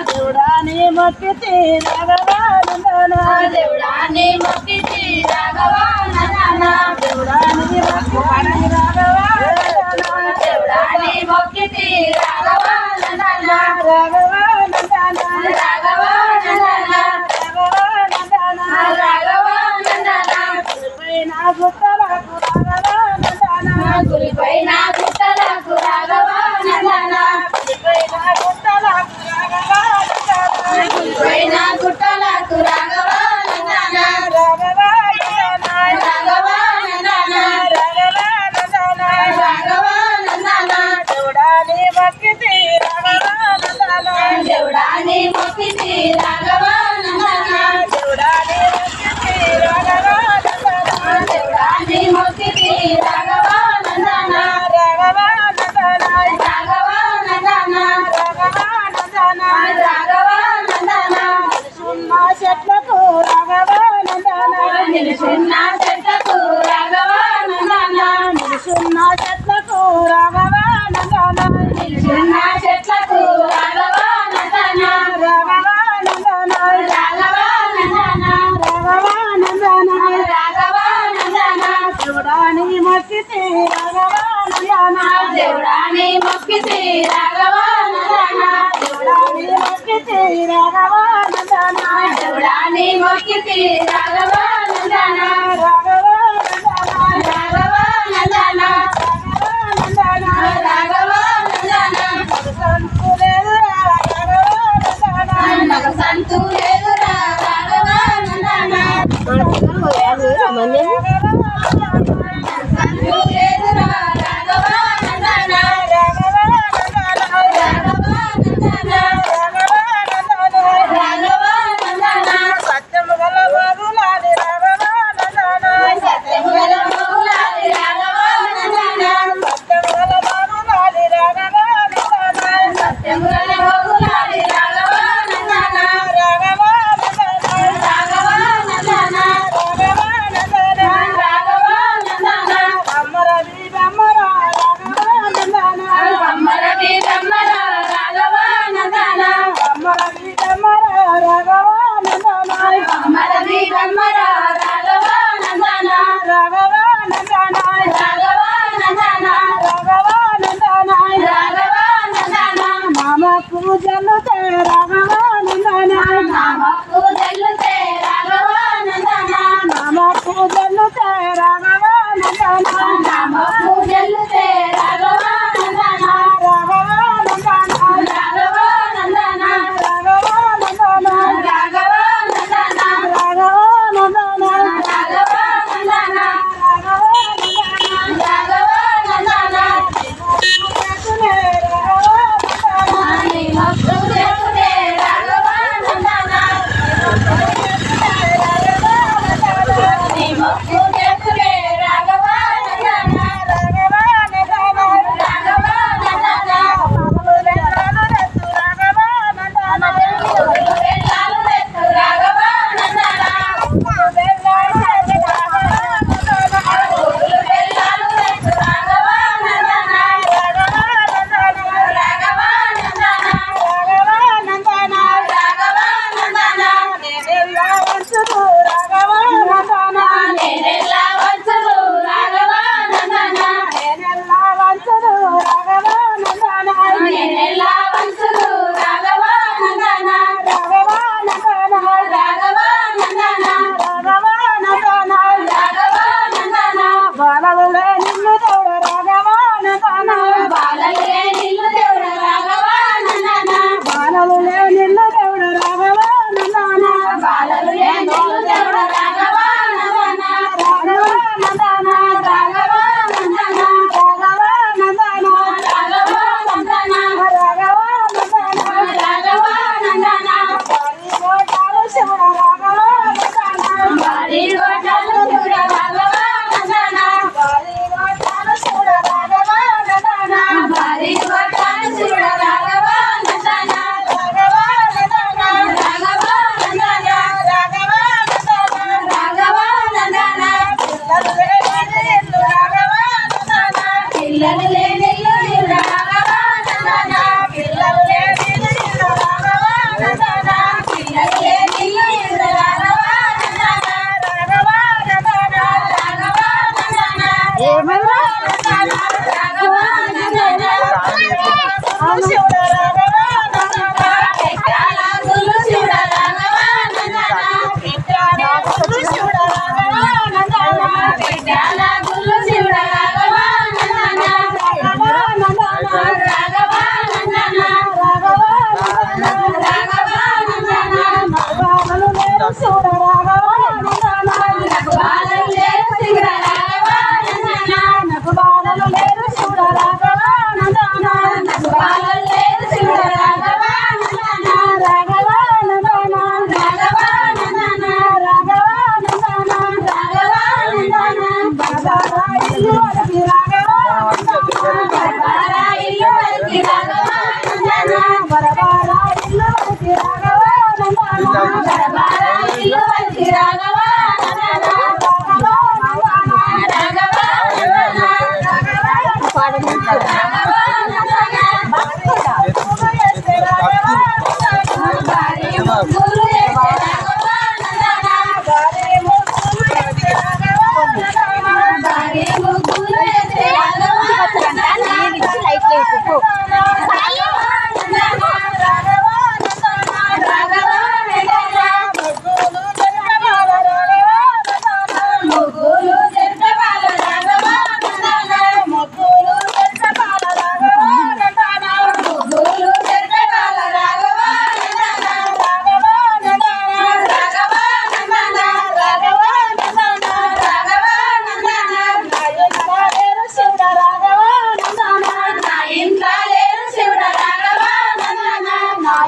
దేవుడాని మొక్కితి రాఘవా నందన దేవుడాని మొక్కితి రాఘవా నందన దేవుడాని మొక్కితి రాఘవా దేవుడాని మొక్కితి రాఘవా నందన రాఘవా నందన రాఘవా నందన రాఘవా నందన గులిపైన గుట్టలకు రాఘవా నందన గులిపైన గుట్టలకు రాఘవా నందన గులిపైన గుట్టలకు రాఘవా నందన రాఘవా నందన రాఘవా నందన రాఘవా నందన దేవుడాని మొక్కితి రాఘవా నందన దేవుడాని మొక్కితి రాఘవా నందన దేవుడాని మొక్కితి రాఘవా నందన దేవుడాని మొక్కితి రాఘవా నందన రాఘవా నందన రాఘవా నందన రాఘవా నందన రాఘవా నందన సున్న చెట్లకు రాఘవా నందన నిలుచున్న చెట్లకు రాఘవా నందన సున్న చెట్లకు రాఘవా నందన నిలుచున్న చెట్లకు రాఘవా నందన రాఘవా నందన రాఘవా నందన రాఘవా నందన రాఘవా నందన దేవుడాని మొక్కితి రాఘవా నందన దేవుడాని మొక్కితి రాఘవా నందన దేవుడాని మొక్కితి రాఘవా నందన దేవుడాని మొక్కితి రాఘవా నందన రాఘవా నందన రాఘవా నందన రాఘవా నందన మగ సంతు లేదురా రాఘవా నందన సంతు లేదురా రాఘవా నందన రాఘవా నందన రాఘవా నందన సత్యము గల బాబులాది రాఘవా నందన సత్యము గల మౌలాది రాఘవా నందన సత్యము గల బాబులాది రాఘవా నందన సత్యము గల మౌలాది రాఘవా నందన రాఘవా నందన రాఘవా నందన రాఘవా నందన రాఘవా నందన అమ్మరవి బమ్మర రాఘవా నందన అమ్మరవి బ్రహ్మర రాఘవా నందన అమ్మరవి బమ్మర రాఘవా నందన అమ్మరవి బ్రహ్మర రాఘవా నందన రాఘవా నందన రాఘవా నందన రాఘవా నందన రాఘవా నందన నామ పూజలు రాఘవా నందన నామ పూజలుతే రాఘవా నందన నామ పూజలు రాఘవా నందన నామ పూజలుతే రాఘవా నందన రాఘవా నందన రాఘవా నందన రాఘవా నందన రాఘవా నందన రాఘవా నందన రాఘవా నందన రాఘవా నందన నీ భక్తుడే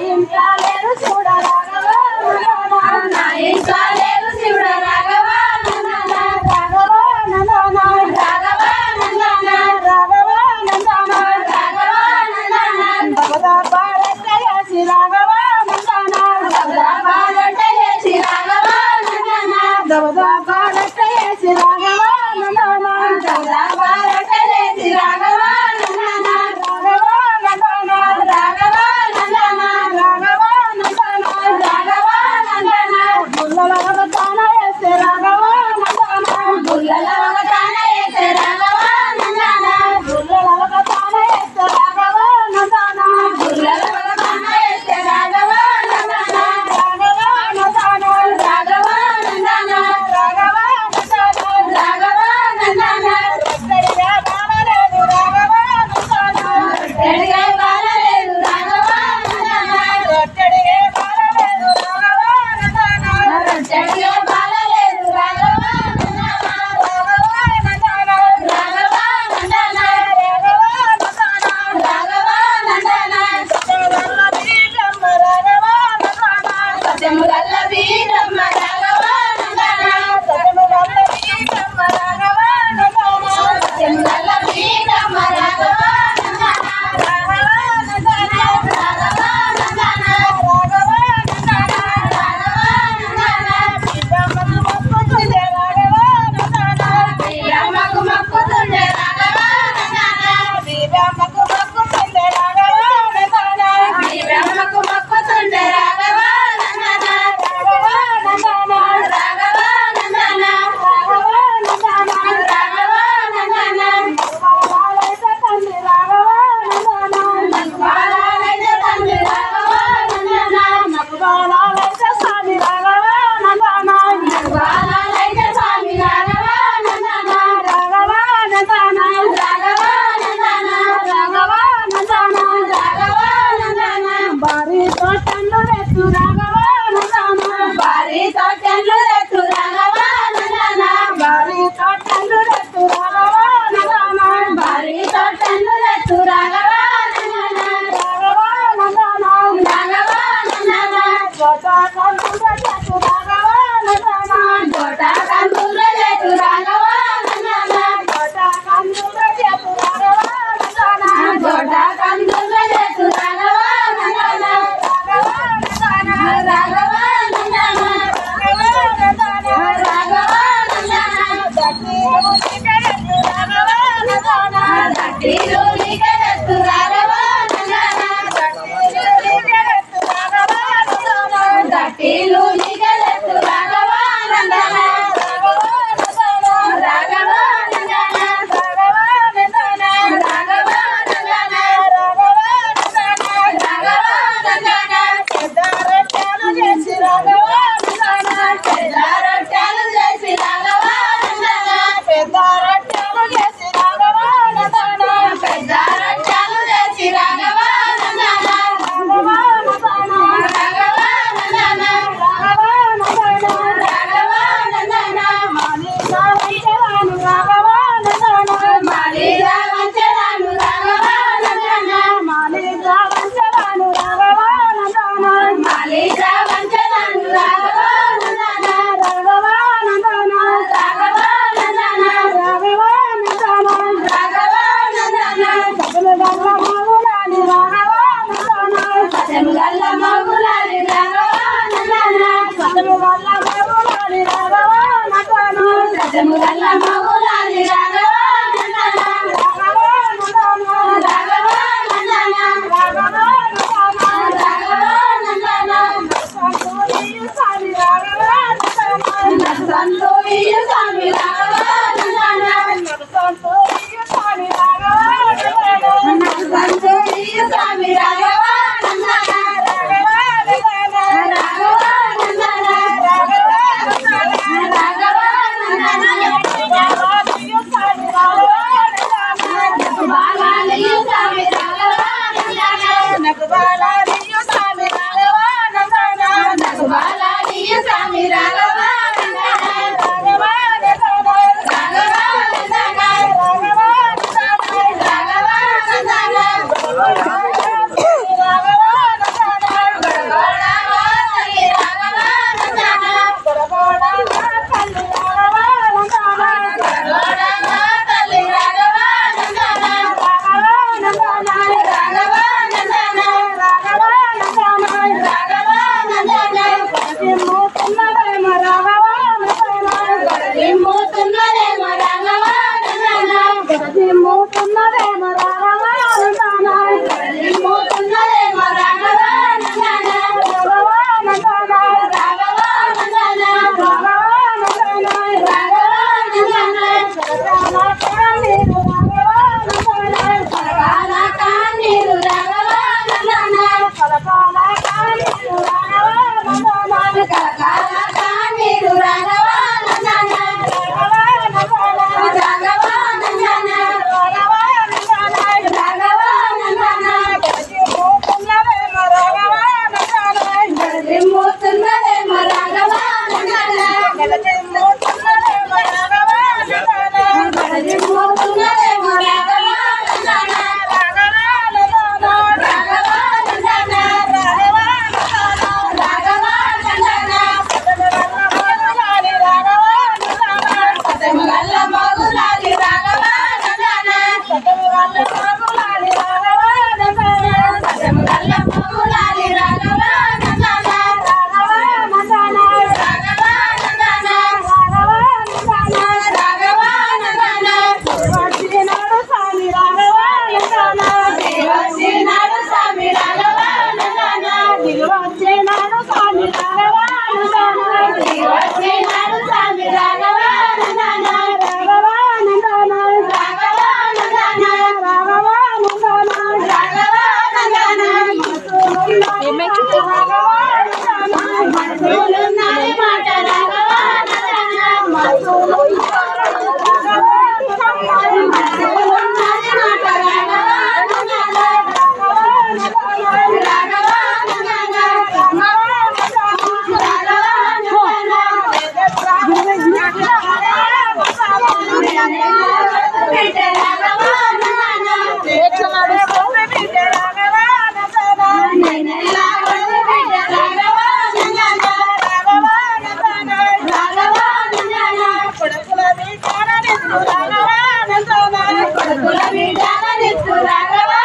ఇంట్లో లేరు చూడ రాఘవ నా ఇంట్లో లేరు శివుడ రాఘవ నందన రాఘవ నందన రాఘవ నందన రాఘవ నందన రాఘవ నందన భగవతా పాడేసి రాఘవ నందన భగవతా పాడేసి రాఘవ నందన భగవతా పాడేసి రాఘవ నందన భగవతా పాడేసి రాఘవ నందన రాఘవ నందన రాఘవ నందన రాఘవ మనసులున్నది మాట రాఘవా రాఘవా